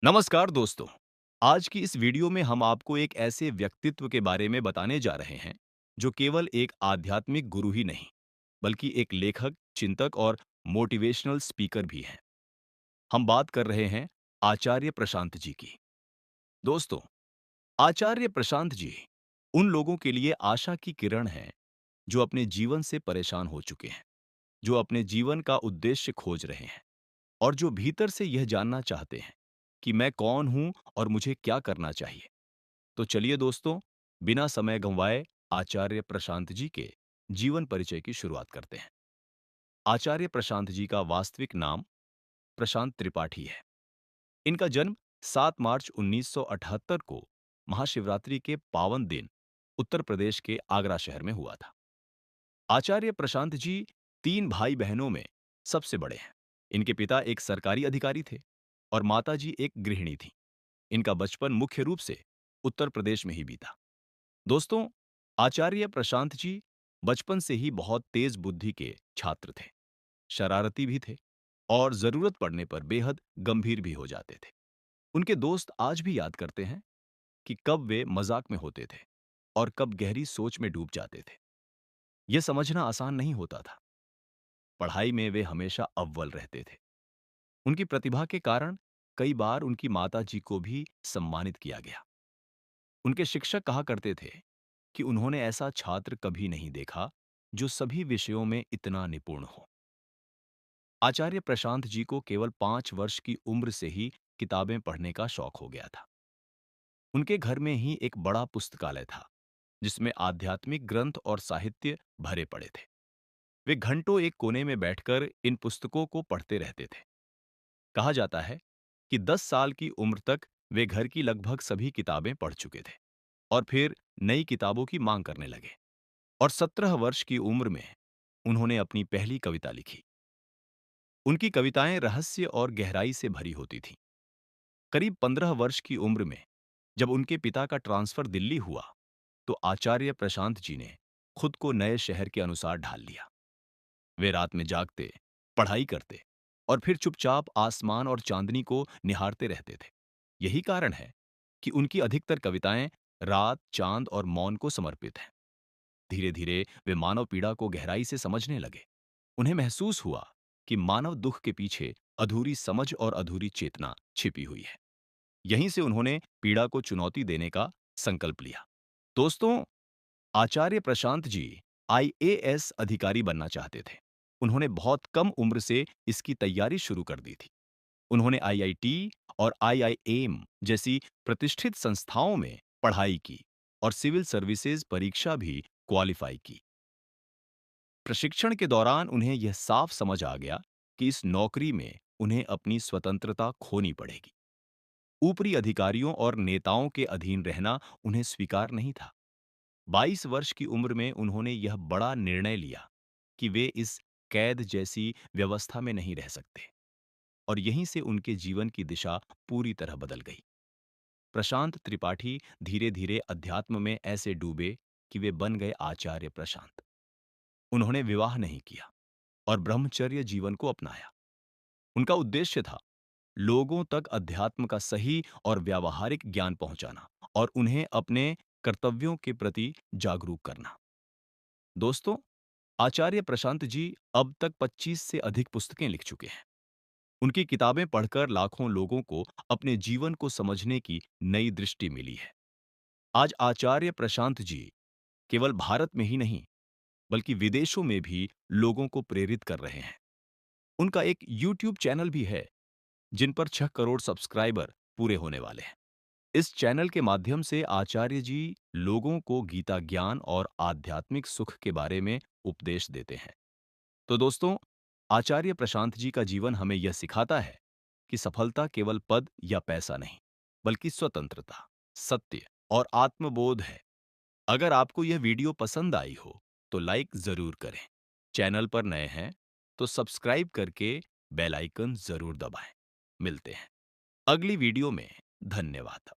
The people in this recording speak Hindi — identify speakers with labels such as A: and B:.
A: नमस्कार दोस्तों। आज की इस वीडियो में हम आपको एक ऐसे व्यक्तित्व के बारे में बताने जा रहे हैं जो केवल एक आध्यात्मिक गुरु ही नहीं बल्कि एक लेखक, चिंतक और मोटिवेशनल स्पीकर भी हैं। हम बात कर रहे हैं आचार्य प्रशांत जी की। दोस्तों, आचार्य प्रशांत जी उन लोगों के लिए आशा की किरण हैं जो अपने जीवन से परेशान हो चुके हैं, जो अपने जीवन का उद्देश्य खोज रहे हैं और जो भीतर से यह जानना चाहते हैं कि मैं कौन हूं और मुझे क्या करना चाहिए। तो चलिए दोस्तों, बिना समय गंवाए आचार्य प्रशांत जी के जीवन परिचय की शुरुआत करते हैं। आचार्य प्रशांत जी का वास्तविक नाम प्रशांत त्रिपाठी है। इनका जन्म 7 मार्च 1978 को महाशिवरात्रि के पावन दिन उत्तर प्रदेश के आगरा शहर में हुआ था। आचार्य प्रशांत जी 3 भाई बहनों में सबसे बड़े हैं। इनके पिता एक सरकारी अधिकारी थे और माताजी एक गृहिणी थीं। इनका बचपन मुख्य रूप से उत्तर प्रदेश में ही बीता। दोस्तों, आचार्य प्रशांत जी बचपन से ही बहुत तेज बुद्धि के छात्र थे, शरारती भी थे और जरूरत पड़ने पर बेहद गंभीर भी हो जाते थे। उनके दोस्त आज भी याद करते हैं कि कब वे मजाक में होते थे और कब गहरी सोच में डूब जाते थे। यह समझना आसान नहीं होता था। पढ़ाई में वे हमेशा अव्वल रहते थे। उनकी प्रतिभा के कारण कई बार उनकी माताजी को भी सम्मानित किया गया। उनके शिक्षक कहा करते थे कि उन्होंने ऐसा छात्र कभी नहीं देखा जो सभी विषयों में इतना निपुण हो। आचार्य प्रशांत जी को केवल 5 वर्ष की उम्र से ही किताबें पढ़ने का शौक हो गया था। उनके घर में ही एक बड़ा पुस्तकालय था जिसमें आध्यात्मिक ग्रंथ और साहित्य भरे पड़े थे। वे घंटों एक कोने में बैठकर इन पुस्तकों को पढ़ते रहते थे। कहा जाता है कि 10 साल की उम्र तक वे घर की लगभग सभी किताबें पढ़ चुके थे और फिर नई किताबों की मांग करने लगे। और 17 वर्ष की उम्र में उन्होंने अपनी पहली कविता लिखी। उनकी कविताएं रहस्य और गहराई से भरी होती थीं। करीब 15 वर्ष की उम्र में जब उनके पिता का ट्रांसफर दिल्ली हुआ, तो आचार्य प्रशांत जी ने खुद को नए शहर के अनुसार ढाल लिया। वे रात में जागते, पढ़ाई करते और फिर चुपचाप आसमान और चांदनी को निहारते रहते थे। यही कारण है कि उनकी अधिकतर कविताएं रात, चांद और मौन को समर्पित हैं। धीरे धीरे वे मानव पीड़ा को गहराई से समझने लगे। उन्हें महसूस हुआ कि मानव दुख के पीछे अधूरी समझ और अधूरी चेतना छिपी हुई है। यहीं से उन्होंने पीड़ा को चुनौती देने का संकल्प लिया। दोस्तों, आचार्य प्रशांत जी आईएएस अधिकारी बनना चाहते थे। उन्होंने बहुत कम उम्र से इसकी तैयारी शुरू कर दी थी। उन्होंने आईआईटी और आईआईएम जैसी प्रतिष्ठित संस्थाओं में पढ़ाई की और सिविल सर्विसेज परीक्षा भी क्वालिफाई की। प्रशिक्षण के दौरान उन्हें यह साफ समझ आ गया कि इस नौकरी में उन्हें अपनी स्वतंत्रता खोनी पड़ेगी। ऊपरी अधिकारियों और नेताओं के अधीन रहना उन्हें स्वीकार नहीं था। 22 वर्ष की उम्र में उन्होंने यह बड़ा निर्णय लिया कि वे इस कैद जैसी व्यवस्था में नहीं रह सकते और यहीं से उनके जीवन की दिशा पूरी तरह बदल गई। प्रशांत त्रिपाठी धीरे धीरे अध्यात्म में ऐसे डूबे कि वे बन गए आचार्य प्रशांत। उन्होंने विवाह नहीं किया और ब्रह्मचर्य जीवन को अपनाया। उनका उद्देश्य था लोगों तक अध्यात्म का सही और व्यावहारिक ज्ञान पहुंचाना और उन्हें अपने कर्तव्यों के प्रति जागरूक करना। दोस्तों, आचार्य प्रशांत जी अब तक 25 से अधिक पुस्तकें लिख चुके हैं। उनकी किताबें पढ़कर लाखों लोगों को अपने जीवन को समझने की नई दृष्टि मिली है। आज आचार्य प्रशांत जी केवल भारत में ही नहीं बल्कि विदेशों में भी लोगों को प्रेरित कर रहे हैं। उनका एक यूट्यूब चैनल भी है जिन पर 6 करोड़ सब्सक्राइबर पूरे होने वाले हैं। इस चैनल के माध्यम से आचार्य जी लोगों को गीता ज्ञान और आध्यात्मिक सुख के बारे में उपदेश देते हैं। तो दोस्तों, आचार्य प्रशांत जी का जीवन हमें यह सिखाता है कि सफलता केवल पद या पैसा नहीं, बल्कि स्वतंत्रता, सत्य और आत्मबोध है। अगर आपको यह वीडियो पसंद आई हो, तो लाइक जरूर करें। चैनल पर नए हैं, तो सब्सक्राइब करके बेल आइकन जरूर दबाएं। मिलते हैं अगली वीडियो में। धन्यवाद।